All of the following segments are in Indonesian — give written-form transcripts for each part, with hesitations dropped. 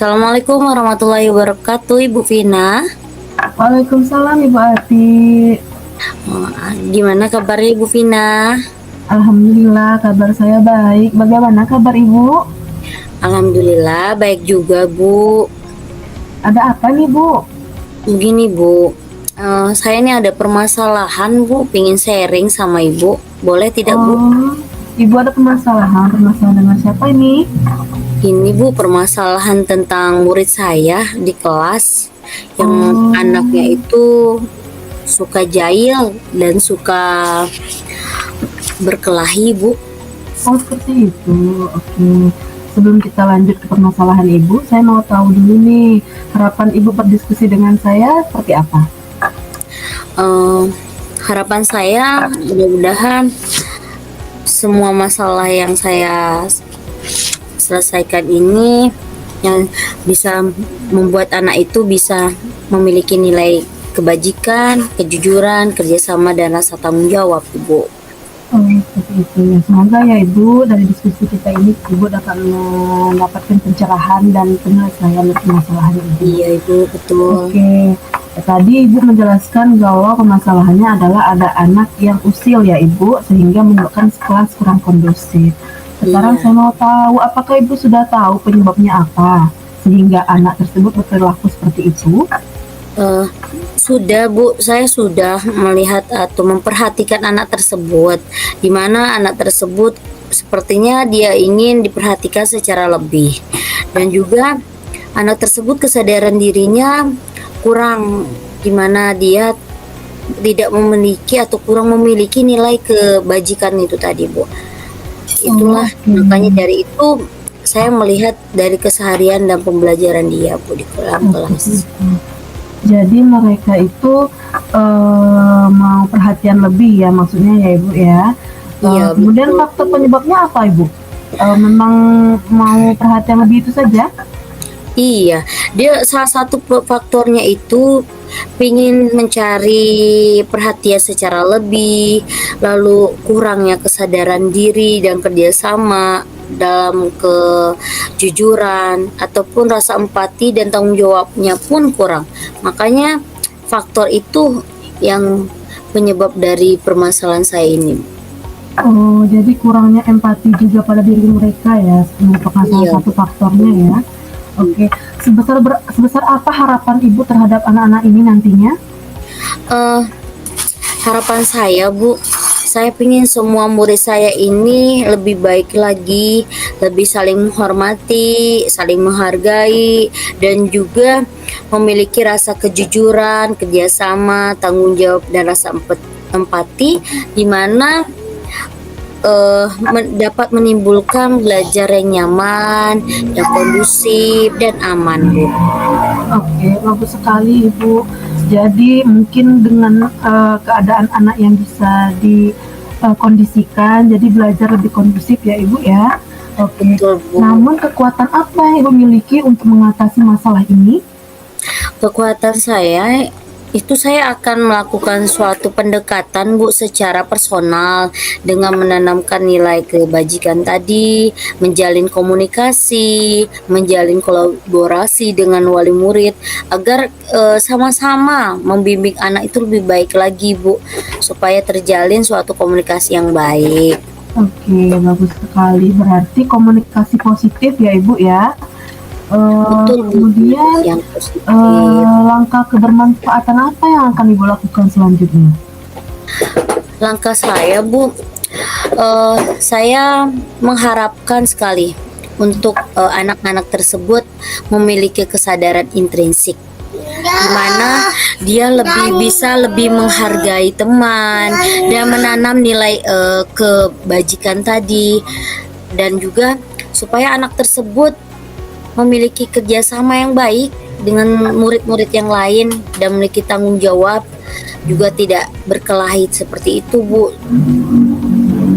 Assalamualaikum warahmatullahi wabarakatuh, Ibu Vina. Waalaikumsalam Ibu Ati. Gimana kabarnya Ibu Vina? Alhamdulillah kabar saya baik. Bagaimana kabar Ibu? Alhamdulillah baik juga Bu. Ada apa nih Bu? Begini Bu, saya ini ada permasalahan Bu, pingin sharing sama Ibu. Boleh tidak Bu? Oh, Ibu ada permasalahan. Permasalahan dengan siapa ini? Ini Bu, permasalahan tentang murid saya di kelas yang anaknya itu suka jahil dan suka berkelahi Bu. Oh seperti itu. Oke. Sebelum kita lanjut ke permasalahan Ibu, saya mau tahu dulu nih, harapan Ibu berdiskusi dengan saya seperti apa? Harapan saya mudah-mudahan semua masalah yang saya selesaikan ini yang bisa membuat anak itu bisa memiliki nilai kebajikan, kejujuran, kerjasama, dan rasa tanggung jawab, Ibu. Oh, seperti itu ya. Semoga ya Ibu dari diskusi kita ini Ibu dapat mendapatkan pencerahan dan penyelesaian permasalahan Ibu. Iya, Ibu, betul. Oke. Tadi Ibu menjelaskan bahwa permasalahannya adalah ada anak yang usil ya Ibu, sehingga menyebabkan kelas kurang kondusif. Sekarang Iya. saya mau tahu, apakah Ibu sudah tahu penyebabnya apa, sehingga anak tersebut berperilaku seperti itu? Sudah Bu, saya sudah melihat atau memperhatikan anak tersebut, di mana anak tersebut sepertinya dia ingin diperhatikan secara lebih, dan juga anak tersebut kesadaran dirinya kurang, di mana dia tidak memiliki atau kurang memiliki nilai kebajikan itu tadi Bu. Itulah makanya dari itu saya melihat dari keseharian dan pembelajaran dia Bu di dalam kelas. Jadi mereka itu mau perhatian lebih ya maksudnya ya Ibu ya. Iya, Kemudian betul. faktor penyebabnya apa Ibu? Memang mau perhatian lebih itu saja? Iya, dia salah satu faktornya itu pingin mencari perhatian secara lebih, lalu kurangnya kesadaran diri dan kerjasama dalam kejujuran ataupun rasa empati dan tanggung jawabnya pun kurang. Makanya faktor itu yang penyebab dari permasalahan saya ini. Oh, jadi kurangnya empati juga pada diri mereka ya, merupakan salah Iya. satu faktornya ya. Oke, sebesar apa harapan Ibu terhadap anak-anak ini nantinya? Harapan saya Bu, saya ingin semua murid saya ini lebih baik lagi, lebih saling menghormati, saling menghargai, dan juga memiliki rasa kejujuran, kerjasama, tanggung jawab, dan rasa empati, di mana dapat menimbulkan belajar yang nyaman, yang kondusif, dan aman Bu. Oke, bagus sekali Ibu. Jadi mungkin dengan keadaan anak yang bisa dikondisikan, jadi belajar lebih kondusif ya Ibu ya. Oke. Betul Bu. Namun kekuatan apa yang Ibu miliki untuk mengatasi masalah ini? Kekuatan saya itu saya akan melakukan suatu pendekatan Bu secara personal dengan menanamkan nilai kebajikan tadi, menjalin komunikasi, menjalin kolaborasi dengan wali murid agar sama-sama membimbing anak itu lebih baik lagi Bu, supaya terjalin suatu komunikasi yang baik. Oke, bagus sekali. Berarti komunikasi positif ya Ibu ya. Betul Bu, Kemudian yang positif. langkah kebermanfaatan apa yang akan Ibu lakukan selanjutnya? Langkah saya Bu, saya mengharapkan sekali untuk anak-anak tersebut memiliki kesadaran intrinsik, di mana dia bisa lebih menghargai teman dan menanam nilai kebajikan tadi, dan juga supaya anak tersebut memiliki kerjasama yang baik dengan murid-murid yang lain dan memiliki tanggung jawab, juga tidak berkelahi seperti itu Bu.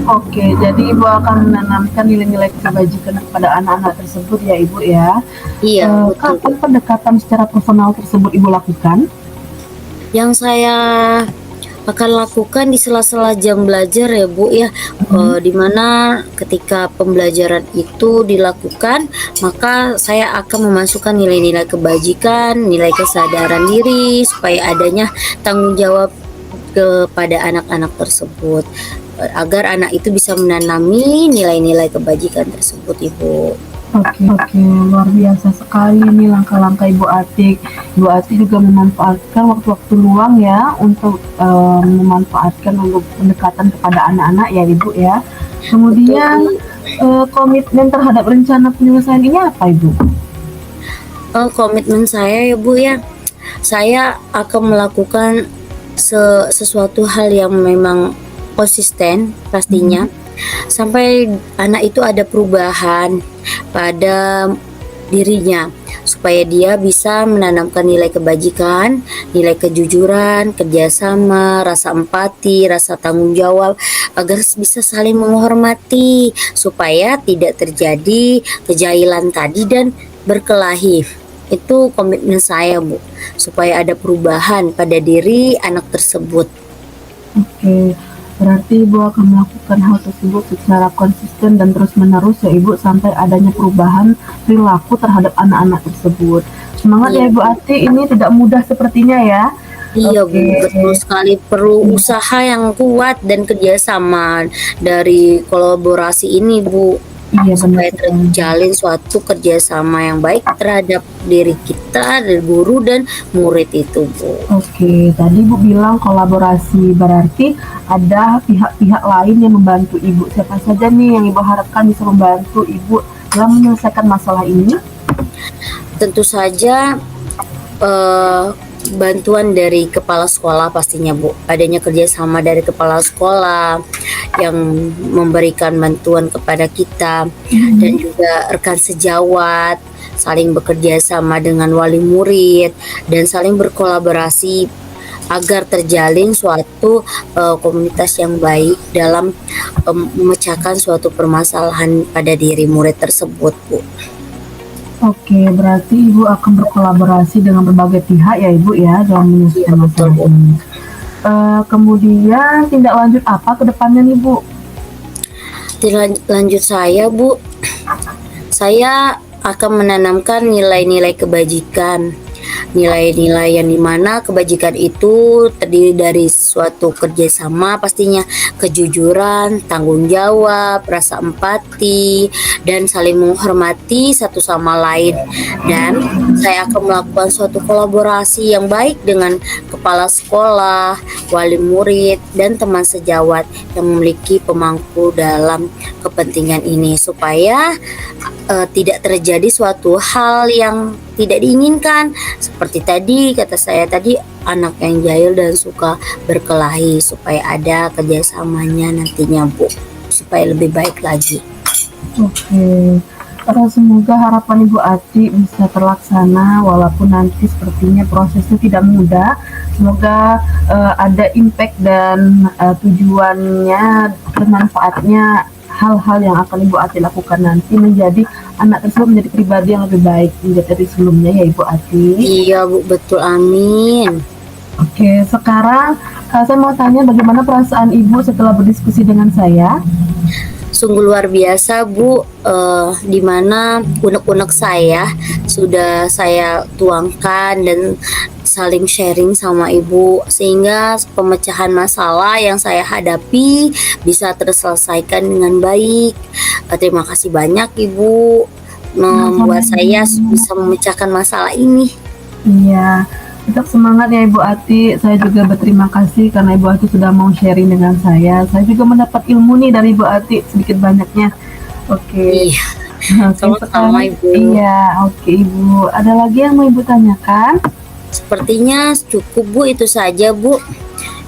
Oke, jadi Ibu akan menanamkan nilai-nilai kebajikan kepada anak-anak tersebut ya Ibu ya. Iya, betul. Kapan pendekatan secara personal tersebut Ibu lakukan? Yang saya akan lakukan di sela-sela jam belajar ya Bu ya, di mana ketika pembelajaran itu dilakukan, maka saya akan memasukkan nilai-nilai kebajikan, nilai kesadaran diri, supaya adanya tanggung jawab kepada anak-anak tersebut, agar anak itu bisa menanami nilai-nilai kebajikan tersebut Ibu. Oke, luar biasa sekali nih langkah-langkah Ibu Atik. Ibu Atik juga memanfaatkan waktu-waktu luang ya untuk memanfaatkan untuk pendekatan kepada anak-anak ya Ibu ya. Kemudian komitmen terhadap rencana penyelesaian ini apa Ibu? Komitmen saya ya Bu ya, saya akan melakukan sesuatu hal yang memang konsisten pastinya, sampai anak itu ada perubahan pada dirinya, supaya dia bisa menanamkan nilai kebajikan, nilai kejujuran, kerjasama, rasa empati, rasa tanggung jawab, agar bisa saling menghormati, supaya tidak terjadi kejahilan tadi dan berkelahi. Itu komitmen saya Bu, supaya ada perubahan pada diri anak tersebut. Oke, berarti Ibu akan melakukan hal tersebut secara konsisten dan terus-menerus ya Ibu, sampai adanya perubahan perilaku terhadap anak-anak tersebut. Semangat ya Ibu Ati, ini tidak mudah sepertinya ya. Iya Bu, betul sekali, perlu usaha yang kuat dan kerjasama dari kolaborasi ini Bu, Iya, supaya benar sekali. terjalin suatu kerjasama yang baik terhadap diri kita, dari guru dan murid itu Bu. Oke, tadi Bu bilang kolaborasi, berarti ada pihak-pihak lain yang membantu Ibu. Siapa saja nih yang Ibu harapkan bisa membantu Ibu dalam menyelesaikan masalah ini? Tentu saja bantuan dari kepala sekolah pastinya Bu, adanya kerjasama dari kepala sekolah yang memberikan bantuan kepada kita, dan juga rekan sejawat, saling bekerja sama dengan wali murid, dan saling berkolaborasi agar terjalin suatu komunitas yang baik dalam memecahkan suatu permasalahan pada diri murid tersebut Bu. Oke, berarti Ibu akan berkolaborasi dengan berbagai pihak ya Ibu ya dalam menyelesaikan masalah Bu. ini. Kemudian tindak lanjut apa ke depannya nih Bu? Lanjut saya Bu, saya akan menanamkan nilai-nilai kebajikan, nilai-nilai yang dimana kebajikan itu terdiri dari suatu kerjasama pastinya, kejujuran, tanggung jawab, rasa empati, dan saling menghormati satu sama lain. Dan saya akan melakukan suatu kolaborasi yang baik dengan kepala sekolah, wali murid, dan teman sejawat yang memiliki pemangku dalam kepentingan ini, supaya tidak terjadi suatu hal yang tidak diinginkan, seperti tadi kata saya tadi, anak yang jahil dan suka berkelahi, supaya ada kerjasamanya nantinya Bu, supaya lebih baik lagi. Oke, semoga harapan Ibu Ati bisa terlaksana walaupun nanti sepertinya prosesnya tidak mudah. Semoga ada impact dan tujuannya dan manfaatnya hal-hal yang akan Ibu Ati lakukan nanti menjadi anak tersebut menjadi pribadi yang lebih baik dari sebelumnya ya Ibu Ati. Iya Bu, betul, amin. Oke, sekarang saya mau tanya bagaimana perasaan Ibu setelah berdiskusi dengan saya? Sungguh luar biasa Bu, dimana unek-unek saya sudah saya tuangkan dan saling sharing sama Ibu, sehingga pemecahan masalah yang saya hadapi bisa terselesaikan dengan baik. Terima kasih banyak Ibu, membuat saya bisa memecahkan masalah ini. Iya, tetap semangat ya Ibu Ati. Saya juga berterima kasih karena Ibu Ati sudah mau sharing dengan saya. Saya juga mendapat ilmu nih dari Ibu Ati sedikit banyaknya. Oke. Iya, Oke, sama-sama Ibu. Iya, oke Ibu. Ada lagi yang mau Ibu tanyakan? Sepertinya cukup Bu, itu saja Bu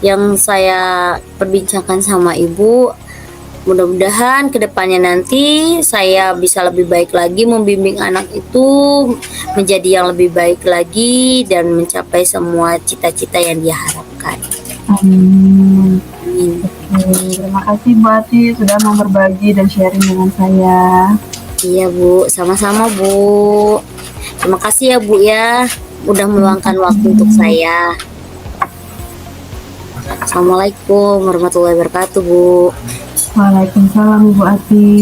yang saya perbincangkan sama Ibu. Mudah-mudahan kedepannya nanti saya bisa lebih baik lagi membimbing anak itu menjadi yang lebih baik lagi dan mencapai semua cita-cita yang dia harapkan. Amin. Amin. Oke, terima kasih Bu Ati sudah mau berbagi dan sharing dengan saya. Iya Bu, sama-sama Bu. Terima kasih ya Bu ya, udah meluangkan waktu untuk saya. Assalamualaikum warahmatullahi wabarakatuh, Bu. Waalaikumsalam Ibu Ati.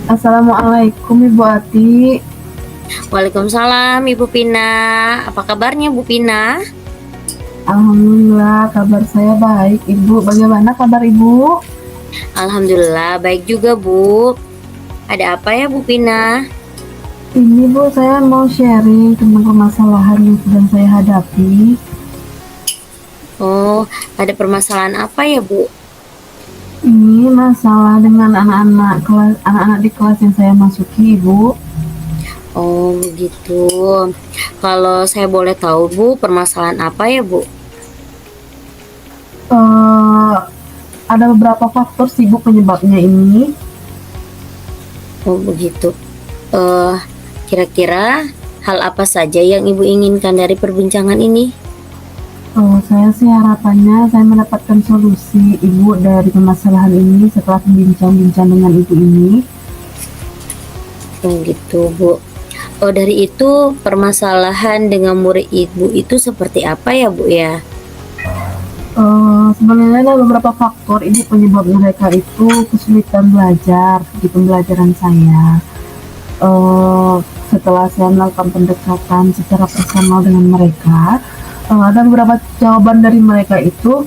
Assalamualaikum Ibu Ati. Waalaikumsalam, Ibu Pina. Apa kabarnya, Bu Pina? Alhamdulillah kabar saya baik Ibu. Bagaimana kabar Ibu? Alhamdulillah, baik juga, Bu. Ada apa ya, Bu Pina? Ini Bu, saya mau sharing tentang permasalahan yang sedang saya hadapi. Oh, ada permasalahan apa ya, Bu? Ini masalah dengan anak-anak di kelas yang saya masuki Ibu. Oh, begitu. Kalau saya boleh tahu, Bu, permasalahan apa ya, Bu? Ada beberapa faktor sih Bu penyebabnya ini. Oh, begitu. Kira-kira hal apa saja yang Ibu inginkan dari perbincangan ini? Saya sih harapannya saya mendapatkan solusi Ibu dari permasalahan ini setelah berbincang-bincang dengan Ibu ini. Oh, gitu, Bu. Oh, dari itu permasalahan dengan murid Ibu itu seperti apa ya, Bu ya? Sebenarnya ada beberapa faktor ini penyebab mereka itu kesulitan belajar di pembelajaran saya. Setelah saya melakukan pendekatan secara personal dengan mereka, ada beberapa jawaban dari mereka itu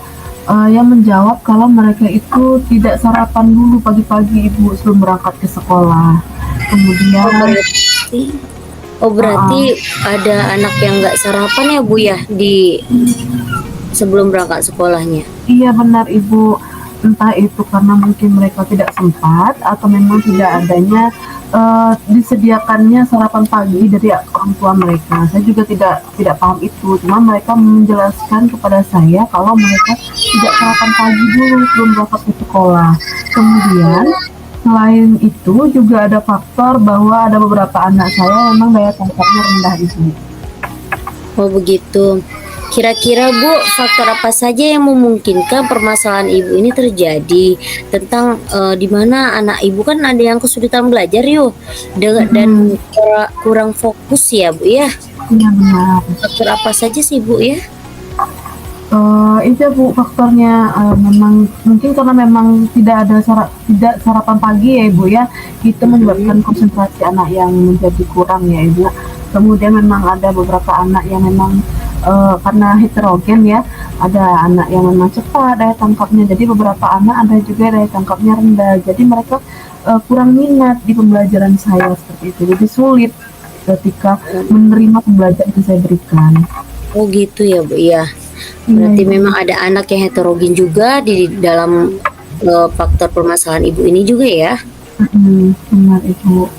yang menjawab kalau mereka itu tidak sarapan dulu pagi-pagi Ibu sebelum berangkat ke sekolah. Kemudian berarti ada anak yang nggak sarapan ya, Bu ya, di sebelum berangkat sekolahnya? iya benar Ibu, entah itu karena mungkin mereka tidak sempat atau memang tidak adanya disediakannya sarapan pagi dari orang tua mereka. Saya juga tidak paham itu, cuma mereka menjelaskan kepada saya kalau mereka tidak sarapan pagi dulu sebelum berangkat ke sekolah. Kemudian selain itu juga ada faktor bahwa ada beberapa anak saya memang daya tangkapnya rendah Ibu. Oh, begitu. Kira-kira, Bu, faktor apa saja yang memungkinkan permasalahan Ibu ini terjadi tentang di mana anak Ibu kan ada yang kesulitan belajar yuk dan kurang fokus ya, Bu ya? Iya benar. Faktor apa saja sih, Bu ya? Itu Bu faktornya, memang mungkin karena memang tidak sarapan pagi ya Ibu ya, itu menyebabkan konsentrasi anak yang menjadi kurang ya Ibu. Kemudian memang ada beberapa anak yang memang karena heterogen ya, ada anak yang memang cepat daya tangkapnya, jadi beberapa anak ada juga daya tangkapnya rendah, jadi mereka kurang minat di pembelajaran saya seperti itu, jadi sulit ketika menerima pembelajaran yang saya berikan. Oh, gitu ya, Bu ya. Berarti memang ada anak yang heterogen juga di dalam faktor permasalahan Ibu ini juga ya? Benar Ibu.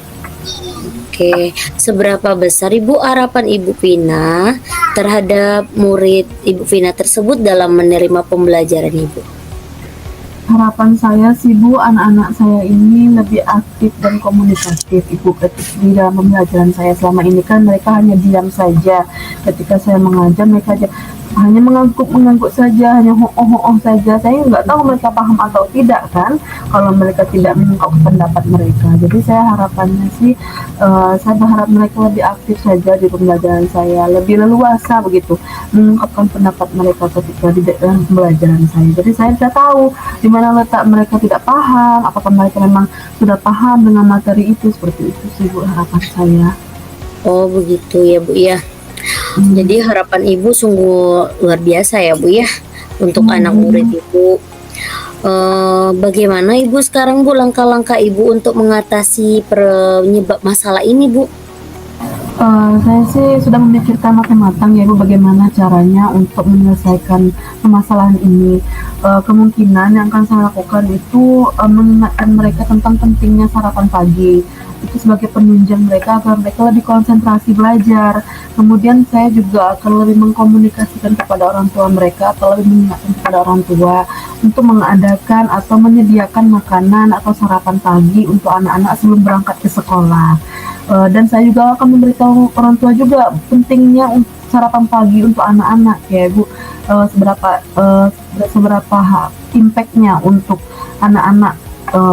Oke, seberapa besar Ibu harapan Ibu Vina terhadap murid Ibu Vina tersebut dalam menerima pembelajaran Ibu? Harapan saya sih Bu, anak-anak saya ini lebih aktif dan komunikatif Ibu di dalam pembelajaran saya. Selama ini kan mereka hanya diam saja. Ketika saya mengajar mereka hanya mengangguk saja, hanya ho-oh saja. Saya nggak tahu mereka paham atau tidak kan, kalau mereka tidak mengungkapkan pendapat mereka. Jadi saya harapannya sih, saya berharap mereka lebih aktif saja di pembelajaran saya, lebih leluasa begitu mengungkapkan pendapat mereka ketika di dalam pembelajaran saya. Jadi saya bisa tahu di mana letak mereka tidak paham, apakah mereka memang sudah paham dengan materi itu. Seperti itu sih Bu harapan saya. Oh, begitu ya, Bu ya. Jadi harapan Ibu sungguh luar biasa ya, Bu ya, untuk anak murid Ibu. Bagaimana Ibu sekarang, Bu, langkah-langkah Ibu untuk mengatasi penyebab masalah ini, Bu? Saya sih sudah memikirkan matang-matang ya Bu, bagaimana caranya untuk menyelesaikan permasalahan ini. Kemungkinan yang akan saya lakukan itu mengingatkan mereka tentang pentingnya sarapan pagi. Itu sebagai penunjang mereka agar mereka lebih konsentrasi belajar. Kemudian saya juga akan lebih mengkomunikasikan kepada orang tua mereka atau lebih mengingatkan kepada orang tua untuk mengadakan atau menyediakan makanan atau sarapan pagi untuk anak-anak sebelum berangkat ke sekolah. Dan saya juga akan memberitahu orang tua juga pentingnya sarapan pagi untuk anak-anak ya Ibu, seberapa impact-nya untuk anak-anak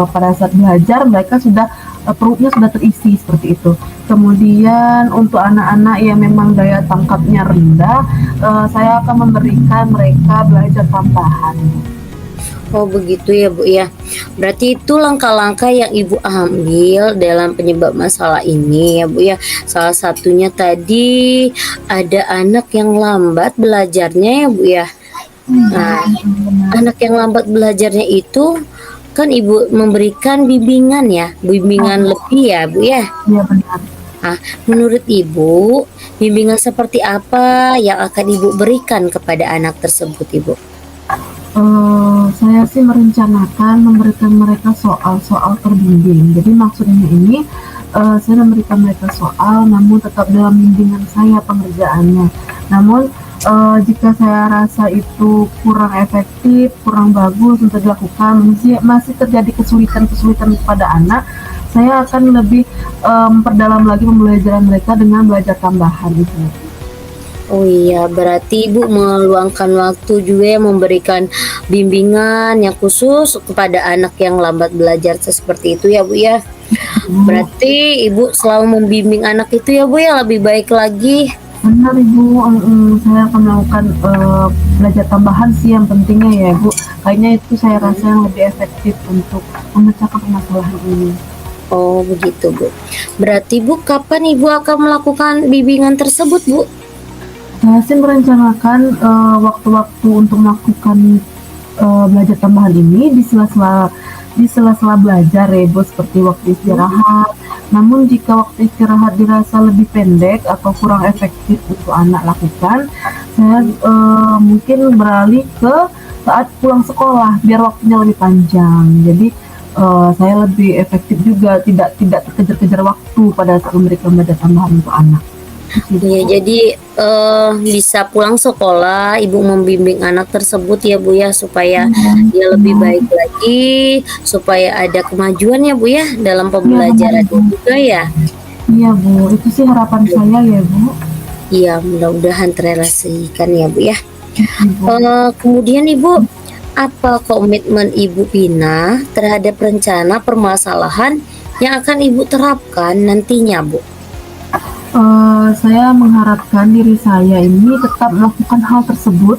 pada saat belajar mereka sudah perutnya sudah terisi seperti itu. Kemudian untuk anak-anak yang memang daya tangkapnya rendah, saya akan memberikan mereka belajar tambahan. Oh begitu ya Bu ya. Berarti itu langkah-langkah yang Ibu ambil dalam penyebab masalah ini ya Bu ya. Salah satunya tadi ada anak yang lambat belajarnya ya Bu ya. Nah, anak yang lambat belajarnya itu kan Ibu memberikan bimbingan ya, bimbingan lebih ya Bu ya. Iya benar. Nah, menurut Ibu, bimbingan seperti apa yang akan Ibu berikan kepada anak tersebut Ibu? Saya sih merencanakan memberikan mereka soal-soal terbimbing. Jadi maksudnya ini saya memberikan mereka soal, namun tetap dalam bimbingan saya pengerjaannya. Namun jika saya rasa itu kurang efektif, kurang bagus untuk dilakukan, masih terjadi kesulitan-kesulitan kepada anak, saya akan lebih memperdalam lagi pembelajaran mereka dengan belajar tambahan itu. Oh iya, berarti Ibu meluangkan waktu juga ya memberikan bimbingan yang khusus kepada anak yang lambat belajar seperti itu ya Bu ya. Berarti Ibu selalu membimbing anak itu ya Bu ya lebih baik lagi. Benar Ibu, saya akan melakukan belajar tambahan sih yang pentingnya ya Ibu. Kayaknya itu saya rasa yang lebih efektif untuk memecahkan permasalahan ini. Oh begitu Bu. Berarti Bu kapan Ibu akan melakukan bimbingan tersebut Bu? Saya sih merencanakan waktu-waktu untuk melakukan belajar tambahan ini di sela-sela belajar ya Bu, seperti waktu istirahat. Namun jika waktu istirahat dirasa lebih pendek atau kurang efektif untuk anak lakukan, saya mungkin beralih ke saat pulang sekolah biar waktunya lebih panjang. Jadi saya lebih efektif juga, tidak terkejar-kejar waktu pada saat memberikan belajar tambahan untuk anak. Iya, jadi bisa pulang sekolah, Ibu membimbing anak tersebut ya Bu ya, supaya dia lebih baik lagi, supaya ada kemajuan ya Bu ya dalam pembelajaran juga ya. Iya Bu, itu sih harapan saya ya Bu. Iya, mudah-mudahan terrealisasikan ya Bu ya. Ibu. Kemudian Ibu, apa komitmen Ibu Pina terhadap rencana permasalahan yang akan Ibu terapkan nantinya Bu? Saya mengharapkan diri saya ini tetap melakukan hal tersebut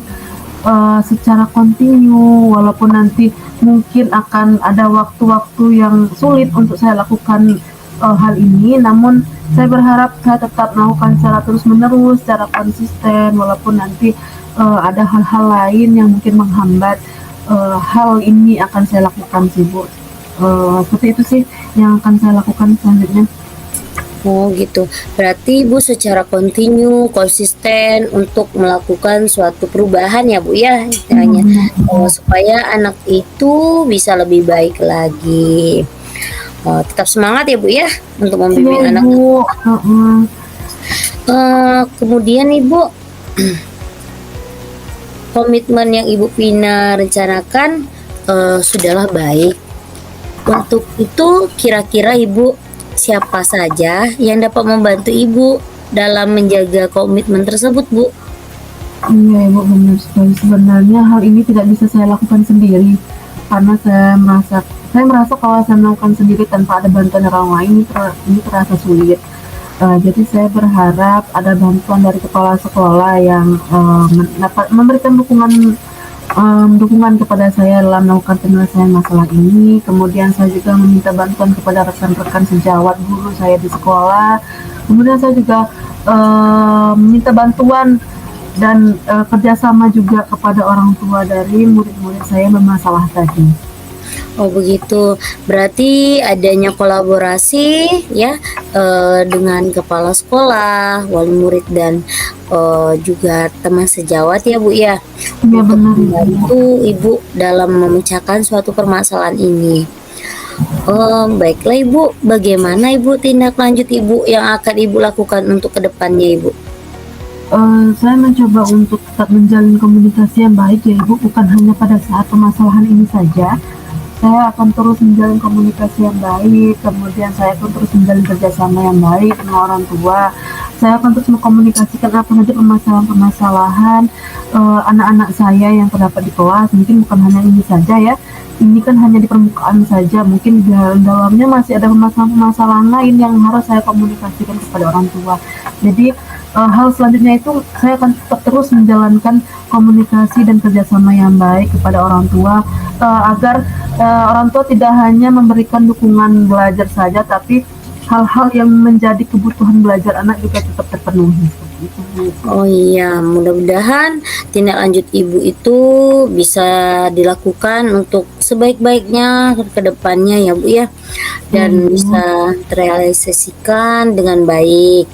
secara kontinu, walaupun nanti mungkin akan ada waktu-waktu yang sulit untuk saya lakukan hal ini, namun saya berharap saya tetap melakukan secara terus-menerus, secara konsisten, walaupun nanti ada hal-hal lain yang mungkin menghambat hal ini akan saya lakukan sih Bu. Seperti itu sih yang akan saya lakukan selanjutnya. Oh gitu, berarti Ibu secara kontinu, konsisten untuk melakukan suatu perubahan ya Bu ya, istilahnya supaya anak itu bisa lebih baik lagi. Tetap semangat ya Bu ya untuk membimbing anak. Bu. Kemudian Ibu, komitmen yang Ibu Pina rencanakan sudahlah baik. Untuk itu kira-kira Ibu siapa saja yang dapat membantu Ibu dalam menjaga komitmen tersebut Bu? Iya Ibu, benar sekali. Sebenarnya hal ini tidak bisa saya lakukan sendiri karena saya merasa kalau saya melakukan sendiri tanpa ada bantuan orang lain ini terasa sulit. Jadi saya berharap ada bantuan dari kepala sekolah yang memberikan dukungan kepada saya dalam melakukan penyelesaian masalah ini. Kemudian saya juga meminta bantuan kepada rekan-rekan sejawat guru saya di sekolah. Kemudian saya juga meminta bantuan dan kerjasama juga kepada orang tua dari murid-murid saya bermasalah tadi. Oh begitu, berarti adanya kolaborasi ya dengan kepala sekolah, wali murid dan juga teman sejawat ya Bu ya. Iya benar Membantu Ibu dalam memecahkan suatu permasalahan ini. Baiklah Ibu, bagaimana Ibu tindak lanjut Ibu yang akan Ibu lakukan untuk kedepannya Ibu? Saya mencoba untuk tetap menjalin komunikasi yang baik ya Ibu, bukan hanya pada saat permasalahan ini saja. Saya akan terus menjalin komunikasi yang baik, kemudian saya pun terus menjalin kerjasama yang baik dengan orang tua. saya akan terus mengkomunikasikan apa saja permasalahan-permasalahan anak-anak saya yang terdapat di kelas. Mungkin bukan hanya ini saja ya, ini kan hanya di permukaan saja, mungkin di dalamnya masih ada permasalahan-permasalahan lain yang harus saya komunikasikan kepada orang tua. Jadi hal selanjutnya itu saya akan tetap terus menjalankan komunikasi dan kerjasama yang baik kepada orang tua, agar orang tua tidak hanya memberikan dukungan belajar saja, tapi hal-hal yang menjadi kebutuhan belajar anak juga tetap terpenuhi. Seperti itu, Bu. Oh iya, mudah-mudahan tindak lanjut ibu itu bisa dilakukan untuk sebaik-baiknya ke depannya ya Bu ya, dan bisa terrealisasikan dengan baik.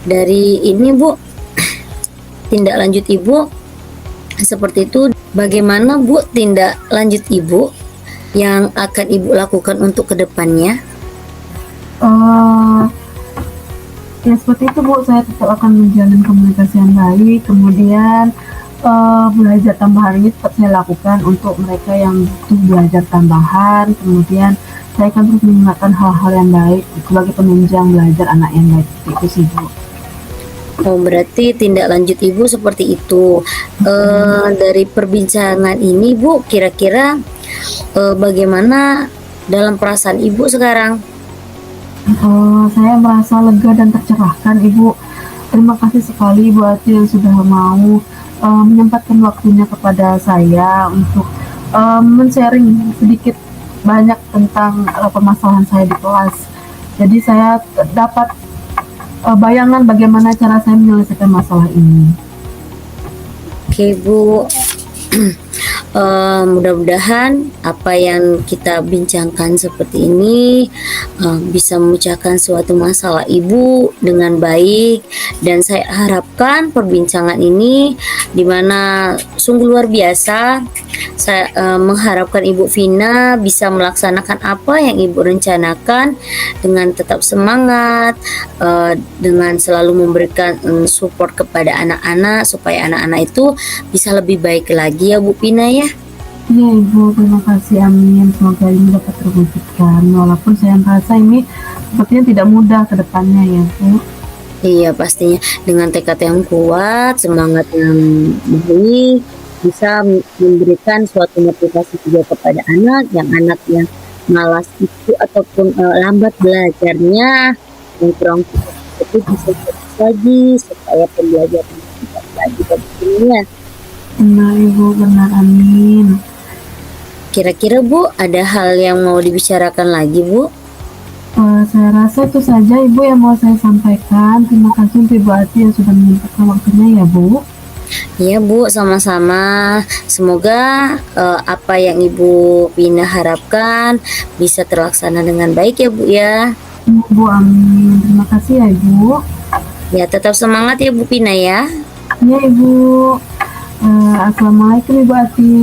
Dari ini Bu, tindak lanjut ibu seperti itu. Bagaimana Bu tindak lanjut ibu yang akan ibu lakukan untuk kedepannya? Ya seperti itu Bu, saya tetap akan menjalin komunikasi yang baik, kemudian belajar tambahan ini tetap saya lakukan untuk mereka yang butuh belajar tambahan, kemudian saya akan terus mengingatkan hal-hal yang baik sebagai penunjang belajar anak yang baik. Itu sih Bu. Oh, berarti tindak lanjut ibu seperti itu. Dari perbincangan ini Bu, kira-kira bagaimana dalam perasaan ibu sekarang? Saya merasa lega dan tercerahkan Ibu. Terima kasih sekali Ibu Ati yang sudah mau menyempatkan waktunya kepada saya untuk men-sharing sedikit banyak tentang permasalahan saya di kelas. Jadi saya dapat bayangan bagaimana cara saya menyelesaikan masalah ini. Oke Bu, mudah-mudahan apa yang kita bincangkan seperti ini bisa memecahkan suatu masalah ibu dengan baik, dan saya harapkan perbincangan ini dimana sungguh luar biasa. Saya mengharapkan Ibu Vina bisa melaksanakan apa yang Ibu rencanakan dengan tetap semangat, dengan selalu memberikan support kepada anak-anak supaya anak-anak itu bisa lebih baik lagi ya Bu Vina ya. Iya Ibu, terima kasih, amin. Semoga ini dapat terwujudkan. Walaupun saya merasa ini sepertinya tidak mudah ke depannya ya Bu. Iya pastinya, dengan tekad yang kuat, semangat yang baik, bisa memberikan suatu motivasi juga kepada anak yang malas itu ataupun lambat belajarnya, yang kurang itu bisa fokus lagi supaya pembelajaran tidak lagi begini. Benar Ibu, benar, amin. Kira-kira Bu, ada hal yang mau dibicarakan lagi Bu? Saya rasa itu saja Ibu yang mau saya sampaikan. Terima kasih untuk Ibu Ati yang sudah menyempatkan waktunya ya Bu. Iya Bu, sama-sama. Semoga apa yang Ibu Vina harapkan bisa terlaksana dengan baik ya Bu ya. Ya, Bu, amin. Terima kasih ya Ibu. Ya tetap semangat ya Bu Vina ya. Ya Ibu. Assalamualaikum Ibu Ati.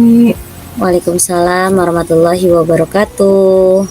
Waalaikumsalam warahmatullahi wabarakatuh.